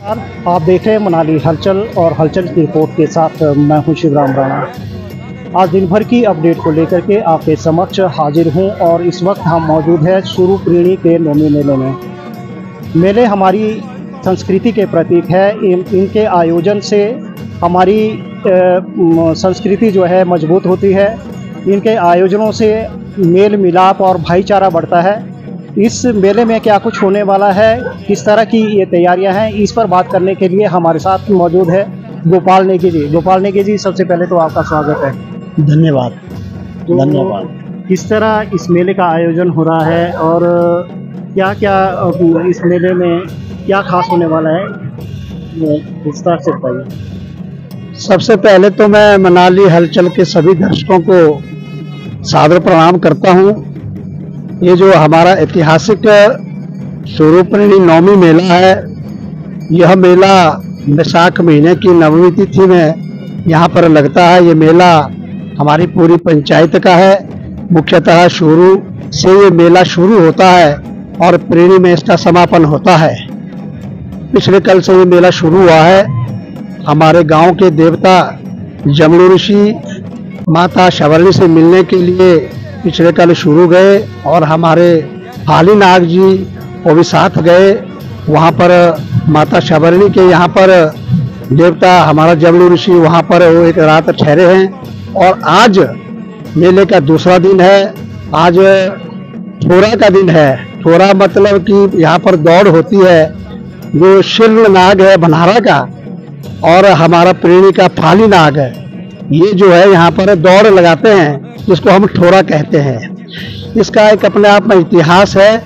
आप देख रहे हैं मनाली हलचल और हलचल की रिपोर्ट के साथ मैं हूं शिवराम राणा। आज दिन भर की अपडेट को लेकर के आपके समक्ष हाजिर हूं और इस वक्त हम मौजूद हैं शुरू प्रीणी के नौमी मेले में। मेले हमारी संस्कृति के प्रतीक है। इनके आयोजन से हमारी संस्कृति जो है मजबूत होती है। इनके आयोजनों से मेल मिलाप और भाईचारा बढ़ता है। इस मेले में क्या कुछ होने वाला है, किस तरह की ये तैयारियां हैं, इस पर बात करने के लिए हमारे साथ मौजूद है गोपाल नेगी जी। गोपाल नेगी जी, सबसे पहले तो आपका स्वागत है। धन्यवाद। धन्यवाद। किस तरह इस मेले का आयोजन हो रहा है और क्या क्या इस मेले में क्या खास होने वाला है, विस्तार से बताइए। सबसे पहले तो मैं मनाली हलचल के सभी दर्शकों को सादर प्रणाम करता हूं। ये जो हमारा ऐतिहासिक स्वरूपणी नवमी मेला है, यह मेला वैशाख महीने की नवमी तिथि में यहाँ पर लगता है। ये मेला हमारी पूरी पंचायत का है। मुख्यतः शुरू से ये मेला शुरू होता है और प्रेणी में इसका समापन होता है। पिछले कल से ये मेला शुरू हुआ है। हमारे गांव के देवता जमलू ऋषि माता शबरनी से मिलने के लिए पिछले कल शुरू गए और हमारे फाली नाग जी वो भी साथ गए। वहाँ पर माता शबरनी के यहाँ पर देवता हमारा जमलू ऋषि वहाँ पर वो एक रात ठहरे हैं। और आज मेले का दूसरा दिन है। आज ठोरा का दिन है। ठोरा मतलब कि यहाँ पर दौड़ होती है। जो शीर्ण नाग है बनहारा का और हमारा प्रेणी का फाली नाग है, ये जो है यहाँ पर दौड़ लगाते हैं, जिसको हम ठोरा कहते हैं। इसका एक अपने आप में इतिहास है,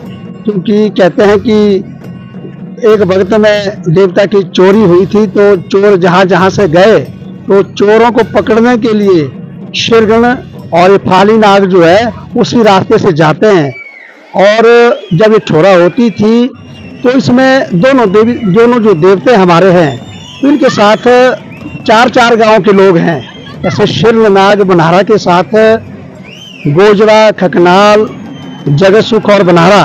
क्योंकि कहते हैं कि एक वक्त में देवता की चोरी हुई थी, तो चोर जहाँ जहाँ से गए तो चोरों को पकड़ने के लिए शीर्ण और ये फाली नाग जो है उसी रास्ते से जाते हैं। और जब ये ठोरा होती थी तो इसमें दोनों जो देवते हमारे हैं, इनके साथ चार चार गांव के लोग हैं। जैसे शीर्ण नाग बनहारा के साथ गोजरा, खकनाल, जगतसुख और बनहारा,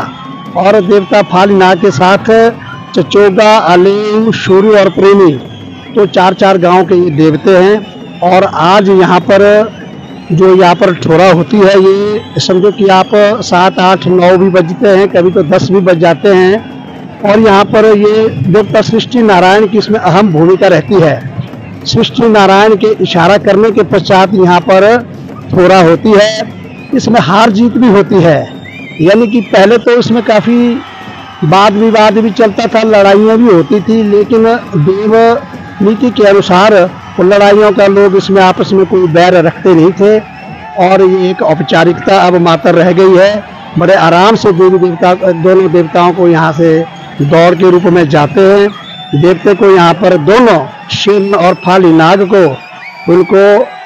और देवता फाली नाग के साथ चचोगा, अलेऊ, शुरू और प्रेमी, तो चार चार गांव के ये देवते हैं। और आज यहाँ पर जो यहाँ पर ठोरा होती है, ये समझो कि आप 7, 8, 9 भी बजते हैं, कभी तो 10 भी बज जाते हैं। और यहाँ पर ये देवता सृष्टि नारायण की इसमें अहम भूमिका रहती है। सृष्टि नारायण के इशारा करने के पश्चात यहाँ पर ठोरा होती है। इसमें हार जीत भी होती है, यानी कि पहले तो इसमें काफ़ी वाद विवाद भी चलता था, लड़ाइयाँ भी होती थी, लेकिन देव नीति के अनुसार वो लड़ाइयों का लोग इसमें आपस में कोई बैर रखते नहीं थे। और ये एक औपचारिकता अब मात्र रह गई है। बड़े आराम से दोनों देवताओं को यहाँ से दौड़ के रूप में जाते हैं। देवते को यहाँ पर दोनों शीर्ण और फाली नाग को उनको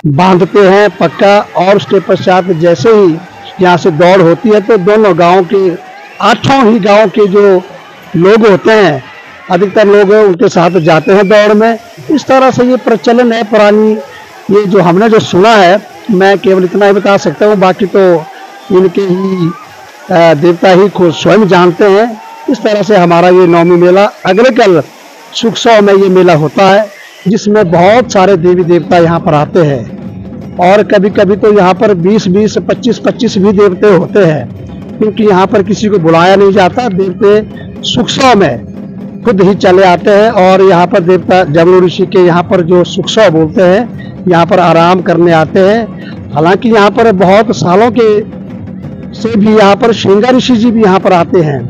बांधते हैं पक्का। और उसके पश्चात जैसे ही यहाँ से दौड़ होती है तो दोनों गांव के 8 ही गांव के जो लोग होते हैं, अधिकतर लोग उनके साथ जाते हैं दौड़ में। इस तरह से ये प्रचलन है पुरानी। ये जो हमने जो सुना है, मैं केवल इतना ही बता सकता हूँ, बाकी तो इनके ही देवता ही खुद स्वयं जानते हैं। इस तरह से हमारा ये नवमी मेला अगले कल सुखसौ में ये मेला होता है, जिसमें बहुत सारे देवी देवता यहाँ पर आते हैं। और कभी कभी तो यहाँ पर 20-20, 25-25 भी देवते होते हैं, क्योंकि यहाँ पर किसी को बुलाया नहीं जाता। देवते सुखसौ में खुद ही चले आते हैं। और यहाँ पर देवता जमलू ऋषि के यहाँ पर जो सुखसौ बोलते हैं, यहाँ पर आराम करने आते हैं। हालांकि यहाँ पर बहुत सालों के से भी यहाँ पर श्रृंगा ऋषि जी भी यहाँ पर आते हैं।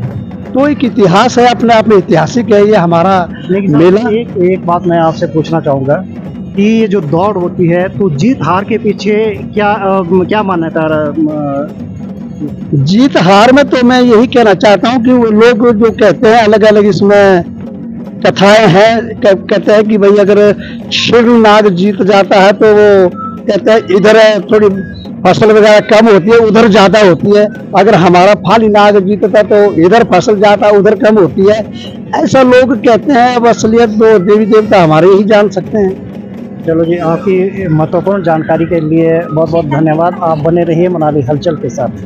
तो एक इतिहास है, अपने आप में ऐतिहासिक है ये हमारा मेला। एक बात मैं आपसे पूछना चाहूँगा कि ये जो दौड़ होती है, तो जीत हार के पीछे क्या मान्यता? जीत हार में तो मैं यही कहना चाहता हूँ कि वो लोग जो कहते हैं, अलग अलग इसमें कथाएं हैं। कहते हैं कि भाई अगर शीर्ण नाग जीत जाता है तो वो कहते हैं इधर थोड़ी फसल वगैरह कम होती है, उधर ज्यादा होती है। अगर हमारा फाली नाग जीतता तो इधर फसल ज्यादा, उधर कम होती है। ऐसा लोग कहते हैं। अब असलियत तो देवी देवता हमारे ही जान सकते हैं। चलो जी, आपकी महत्वपूर्ण जानकारी के लिए बहुत बहुत धन्यवाद। आप बने रहिए मनाली हलचल के साथ।